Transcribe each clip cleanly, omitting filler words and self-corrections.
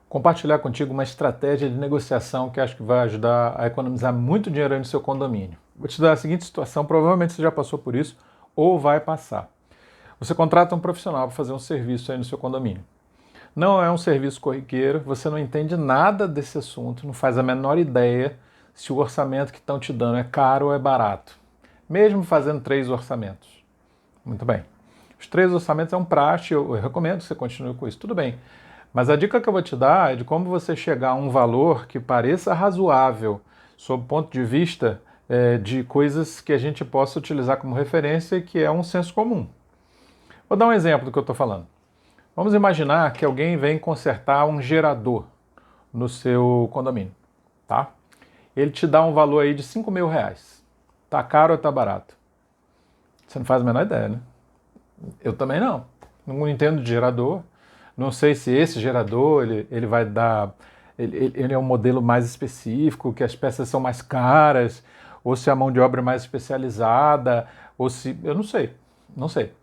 compartilhar contigo uma estratégia de negociação que acho que vai ajudar a economizar muito dinheiro aí no seu condomínio. Vou te dar a seguinte situação, provavelmente você já passou por isso ou vai passar. Você contrata um profissional para fazer um serviço aí no seu condomínio. Não é um serviço corriqueiro, você não entende nada desse assunto, não faz a menor ideia se o orçamento que estão te dando é caro ou é barato. Mesmo fazendo 3 orçamentos. Muito bem. Os 3 orçamentos é um praxe, eu recomendo que você continue com isso. Tudo bem. Mas a dica que eu vou te dar é de como você chegar a um valor que pareça razoável, sob o ponto de vista de coisas que a gente possa utilizar como referência e que é um senso comum. Vou dar um exemplo do que eu estou falando. Vamos imaginar que alguém vem consertar um gerador no seu condomínio, tá? Ele te dá um valor aí de R$ 5.000. Tá caro ou tá barato? Você não faz a menor ideia, né? Eu também não. Não entendo de gerador. Não sei se esse gerador ele vai dar. Ele é um modelo mais específico, que as peças são mais caras, ou se a mão de obra é mais especializada, ou se. Eu não sei. Não sei.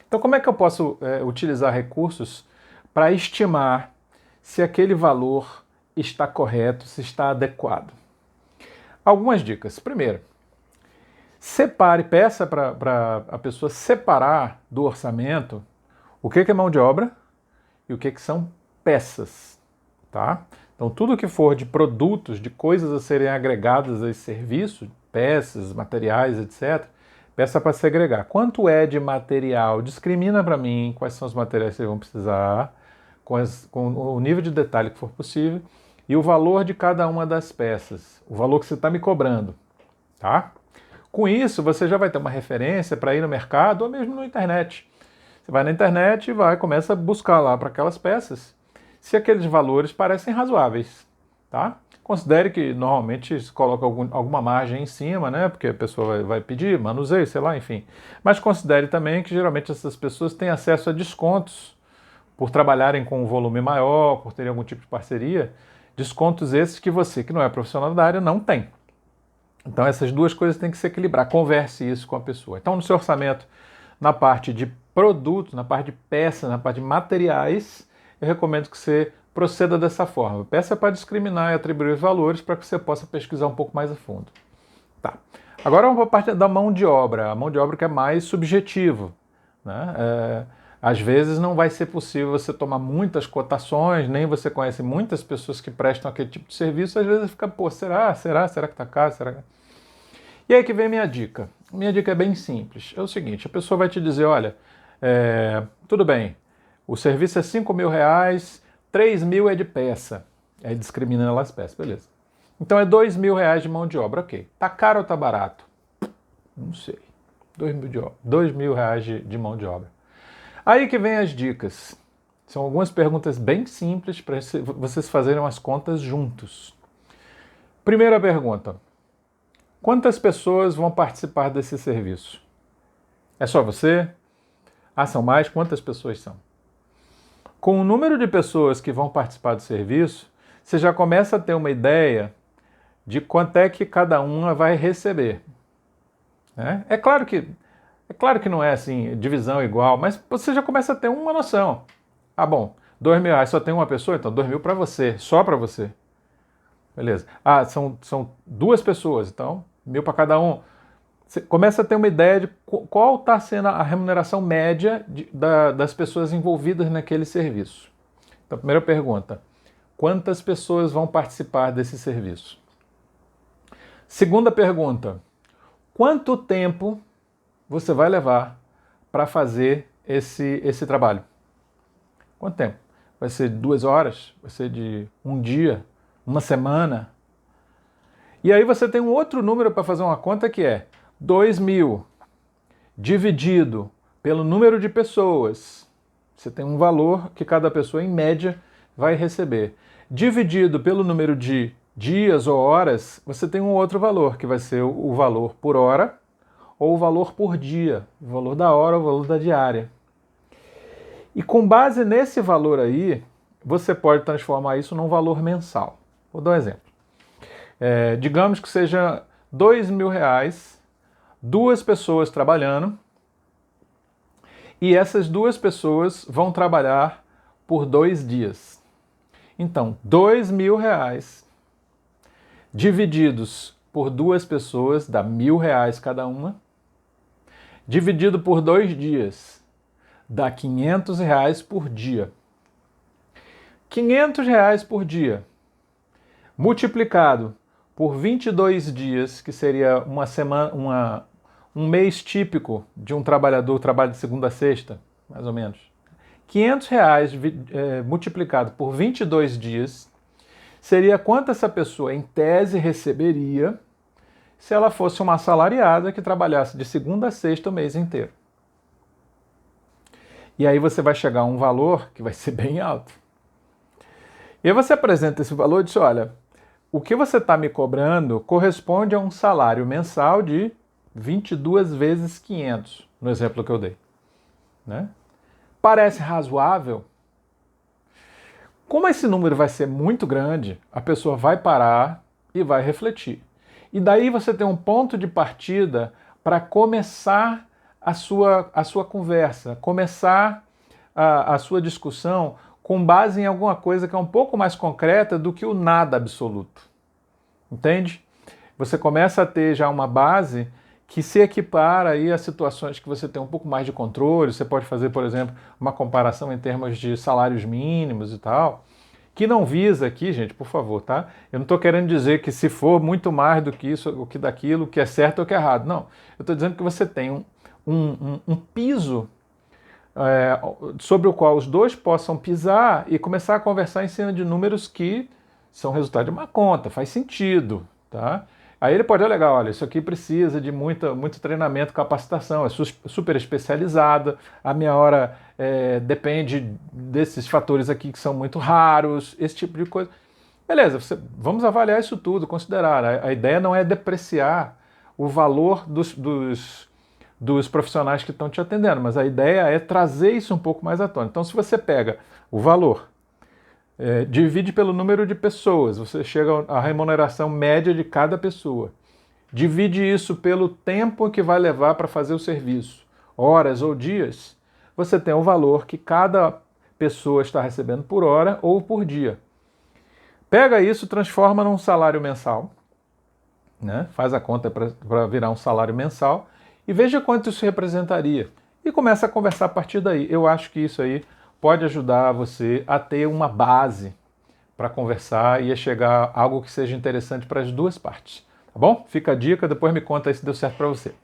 Então, como é que eu posso utilizar recursos para estimar se aquele valor está correto, se está adequado? Algumas dicas. Primeiro, peça para a pessoa separar do orçamento o que é mão de obra e o que são peças, tá? Então, tudo que for de produtos, de coisas a serem agregadas a esse serviço, peças, materiais, etc., peça para segregar. Quanto é de material? Discrimina para mim quais são os materiais que vocês vão precisar, com o nível de detalhe que for possível, e o valor de cada uma das peças, o valor que você está me cobrando, tá? Com isso, você já vai ter uma referência para ir no mercado ou mesmo na internet. Você vai na internet e começa a buscar lá para aquelas peças se aqueles valores parecem razoáveis, tá? Considere que normalmente se coloca alguma margem em cima, né? Porque a pessoa vai pedir, manuseio, sei lá, enfim. Mas considere também que geralmente essas pessoas têm acesso a descontos por trabalharem com um volume maior, por terem algum tipo de parceria. Descontos esses que você, que não é profissional da área, não tem. Então essas duas coisas têm que se equilibrar. Converse isso com a pessoa. Então no seu orçamento, na parte de produtos, na parte de peças, na parte de materiais, eu recomendo que você proceda dessa forma. Peça para discriminar e atribuir os valores para que você possa pesquisar um pouco mais a fundo. Tá. Agora vamos para a parte da mão de obra. A mão de obra que é mais subjetiva, né? Às vezes não vai ser possível você tomar muitas cotações, nem você conhece muitas pessoas que prestam aquele tipo de serviço, às vezes fica, pô, será que está caro? Será? E aí que vem a minha dica. Minha dica é bem simples. É o seguinte, a pessoa vai te dizer, olha, tudo bem, o serviço é R$ 5.000, 3.000 é de peça. Aí discriminando lá as peças, beleza. Então é R$ 2.000 de mão de obra, ok. Tá caro ou tá barato? Não sei. R$ 2.000 de mão de obra. Aí que vem as dicas. São algumas perguntas bem simples para vocês fazerem as contas juntos. Primeira pergunta. Quantas pessoas vão participar desse serviço? É só você? Ah, são mais? Quantas pessoas são? Com o número de pessoas que vão participar do serviço, você já começa a ter uma ideia de quanto é que cada uma vai receber. Né? É claro que não é assim, divisão igual, mas você já começa a ter uma noção. Ah, bom, R$ 2.000 só tem uma pessoa, então 2.000 para você, só para você. Beleza. Ah, são 2 pessoas, então 1.000 para cada um. Você começa a ter uma ideia de qual está sendo a remuneração média das pessoas envolvidas naquele serviço. Então, primeira pergunta, quantas pessoas vão participar desse serviço? Segunda pergunta, quanto tempo você vai levar para fazer esse trabalho? Quanto tempo? Vai ser 2 horas? Vai ser de um dia? Uma semana? E aí você tem um outro número para fazer uma conta que é 2.000 dividido pelo número de pessoas. Você tem um valor que cada pessoa, em média, vai receber. Dividido pelo número de dias ou horas, você tem um outro valor, que vai ser o valor por hora ou o valor por dia, o valor da hora ou o valor da diária. E com base nesse valor aí, você pode transformar isso num valor mensal. Vou dar um exemplo. Digamos que seja R$ 2.000, 2 pessoas trabalhando, e essas 2 pessoas vão trabalhar por 2 dias. Então, R$ 2.000 divididos por 2 pessoas dá R$ 1.000 cada uma. Dividido por 2 dias dá R$ 500 por dia. R$ 500 por dia multiplicado por 22 dias, que seria uma semana, um mês típico de um trabalhador, trabalho de segunda a sexta, mais ou menos. R$ 500 multiplicado por 22 dias seria quanto essa pessoa, em tese, receberia se ela fosse uma assalariada que trabalhasse de segunda a sexta o mês inteiro. E aí você vai chegar a um valor que vai ser bem alto. E aí você apresenta esse valor e diz, olha, o que você está me cobrando corresponde a um salário mensal de 22 vezes 500, no exemplo que eu dei. Né? Parece razoável? Como esse número vai ser muito grande, a pessoa vai parar e vai refletir. E daí você tem um ponto de partida para começar a sua conversa, começar a sua discussão com base em alguma coisa que é um pouco mais concreta do que o nada absoluto. Entende? Você começa a ter já uma base que se equipara aí a situações que você tem um pouco mais de controle. Você pode fazer, por exemplo, uma comparação em termos de salários mínimos e tal, que não visa aqui, gente, por favor, tá? Eu não estou querendo dizer que se for muito mais do que isso, ou que daquilo, que é certo ou que é errado. Não, eu estou dizendo que você tem um piso sobre o qual os dois possam pisar e começar a conversar em cima de números que são resultado de uma conta, faz sentido, tá? Aí ele pode alegar, olha, isso aqui precisa de muito treinamento, capacitação, é super especializada, a minha hora depende desses fatores aqui que são muito raros, esse tipo de coisa. Beleza, vamos avaliar isso tudo, considerar. A ideia não é depreciar o valor dos profissionais que estão te atendendo, mas a ideia é trazer isso um pouco mais à tona. Então, se você pega o valor, divide pelo número de pessoas, você chega à remuneração média de cada pessoa. Divide isso pelo tempo que vai levar para fazer o serviço, horas ou dias, você tem o valor que cada pessoa está recebendo por hora ou por dia. Pega isso, transforma num salário mensal, né? Faz a conta para virar um salário mensal e veja quanto isso representaria. E começa a conversar a partir daí. Eu acho que isso aí pode ajudar você a ter uma base para conversar e a chegar a algo que seja interessante para as duas partes. Tá bom? Fica a dica, depois me conta aí se deu certo para você.